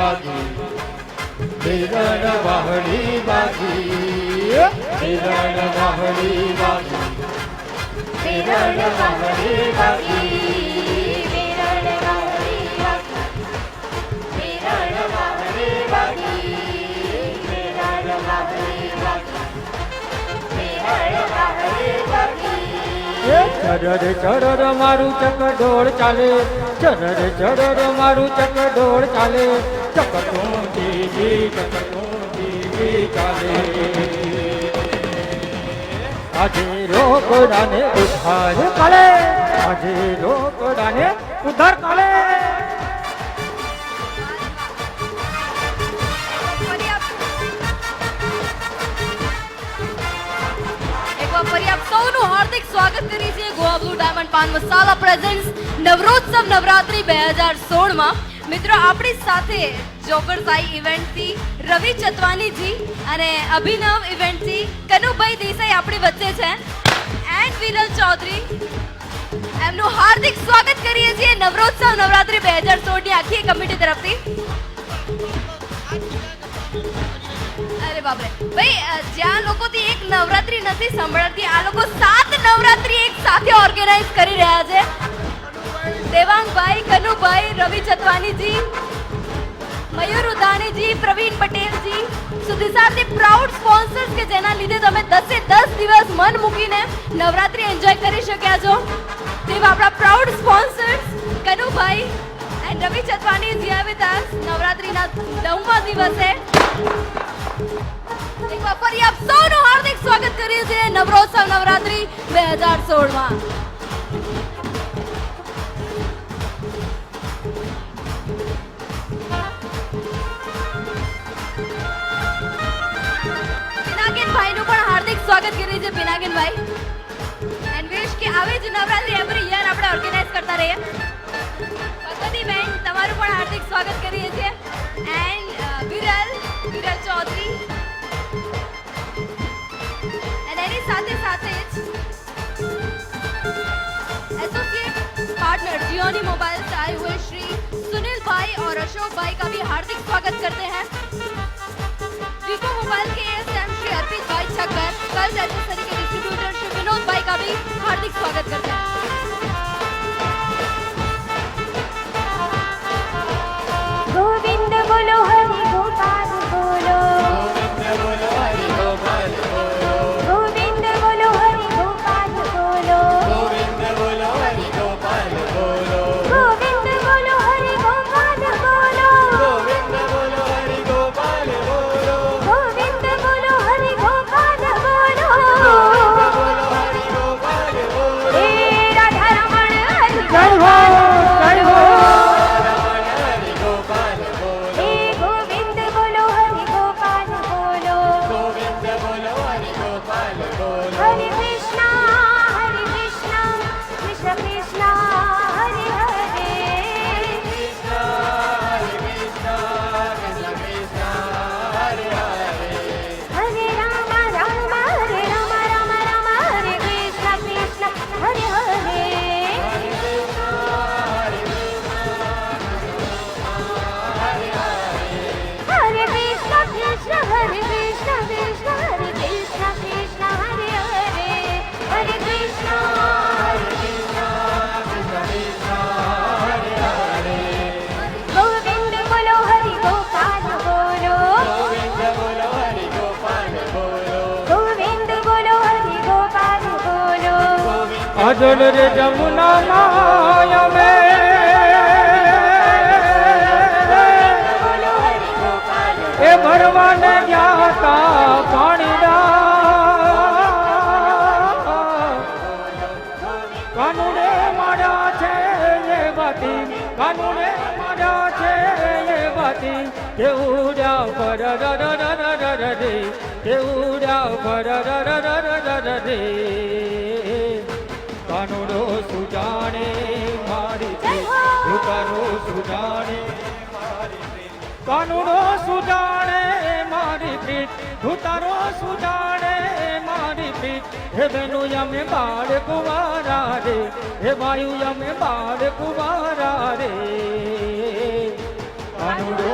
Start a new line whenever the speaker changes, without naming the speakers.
બાજી હિરણ વાહડી બાજી હિરણ વાહડી બાજી હિરણ વાહડી બાજી હિરણ વાહડી બાજી હિરણ વાહડી બાજી હિરણ વાહડી બાજી હિરણ વાહડી બાજી ચરર ચરર મારું ચકડોળ ચાલે ચરર ચરર મારું ચકડોળ ચાલે ચકડોળી ચાલે આજે રોકડાને ઉધાર કાલે આજે રોકડાને ઉધાર કાલે
ફરી આપ સૌનું હાર્દિક સ્વાગત કરીએ છીએ ગોવા બ્લુ ડાયમંડ પાન મસાલા પ્રેઝન્ટ્સ નવરોત્સવ નવરાત્રી 2016 માં મિત્રો આપણી સાથે જોગર સાઈ ઇવેન્ટથી રવિ ચતવાનીજી અને અભિનવ ઇવેન્ટથી કનુભાઈ દેસાઈ આપણી વચ્ચે છે એન્ડ વિરલ ચૌધરી એમનું હાર્દિક સ્વાગત કરીએ છીએ નવરોત્સવ નવરાત્રી 2016 ની આખી કમિટી તરફથી અરે બાપરે ભાઈ જ્યાં લોકોથી એક નવરાત્રી નથી સંભળાતી આ લોકો 7 નવરાત્રી એક સાથે ઓર્ગેનાઇઝ કરી રહ્યા છે દેવાંગભાઈ કનુભાઈ રવિ ચતવાનીજી મયુર ઉદાણીજી પ્રવીણ પટેલજી સુધી સાથે પ્રાઉડ સ્પોન્સર્સ કે જેના લીધે તમે 10 દિવસ મન મૂકીને નવરાત્રી એન્જોય કરી શક્યા છો તેવા આપણા proud sponsors Kanubhai and Ravi Chatwaniji are with us નવરાત્રીના 9મા દિવસે એક વાર ફરી આપ સૌનું હાર્દિક સ્વાગત કરીએ છીએ નવરોત્સવ નવરાત્રી 2016 માં પિનાકિનભાઈ નું પણ હાર્દિક સ્વાગત કરીએ છીએ પિનાકિનભાઈ એન્ડ વિશ કે આવી જ નવરાત્રી એવરી યર આપણે ઓર્ગેનાઇઝ કરતા રહીએ ભગવતી બેન તમારું પણ હાર્દિક સ્વાગત કરીએ છીએ એન્ડ વિરલ ચૌધરી સાથે સાથે एसोसिएट पार्टनर जियोनी मोबाइल से आए हुए श्री सुनील भाई और अशोक भाई का भी हार्दिक स्वागत करते हैं वीवो मोबाइल के एएसएम श्री अर्पित भाई छक्कर कर्ज एसेसरी के डिस्ट्रीब्यूटर श्री विनोद भाई का भी हार्दिक स्वागत करते हैं
गोविंद बोलो हरि गोपाल बोलो गोविंद बोलो हरि गोपाल बोलो
ગોવિંદ બોલો હરિ ગોપાલ બોલો
गोविंद बोलो हरि गोपाल बोलो
ગોવિંદ બોલો હરિ ગોપાલ બોલો
गोविंद बोलो हरि गोपाल बोलो
બોલો હરિ ગોપાલ બોલો
हे राधा रमण हरि
જય હો હરિ ગોપાલ બોલો
हे गोविंद बोलो हरि गोपाल बोलो
ગોવિંદ બોલો હરિ ગોપાલ બોલો
हरे कृष्णा कृष्ण कृष्ण हरे हरे
કૃષ્ણ કૃષ્ણ કૃષ્ણ હરે હરે
हरे राम राम हरे राम राम राम हरे कृष्ण कृष्ण हरे हरे हरे कृष्ण कृष्ण हरे कृष्ण कृष्ण हरे कृष्ण कृष्ण हरे हरे हरे कृष्ण गोविंद बोलो हरि गोपाल बोलो
ગોવિંદ બોલો હરિ ગોપાલ બોલો
गोविंद बोलो हरि गोपाल बोलो
અજલ રે જમુના માયા મે
बोलो हरि गोपाल
એ ભરવાને ગયા પાણીડા કાનુડે માર્યા છે એ વાતી કાનુડે માર્યા છે એ વાતી કે ઉડ્યા પર રે કે ઉડ્યા પર રે કાનુડો સુજાણે મારી ઉતારો સુજાણે કાનુડો સુજાણે મારી પ્રીત ઉતારો સુજાણે મારી પ્રીત હે બેનું યમે બાળ કુવારા રે હે વાયુ યમે બાળ કુવારા રે કાનુડો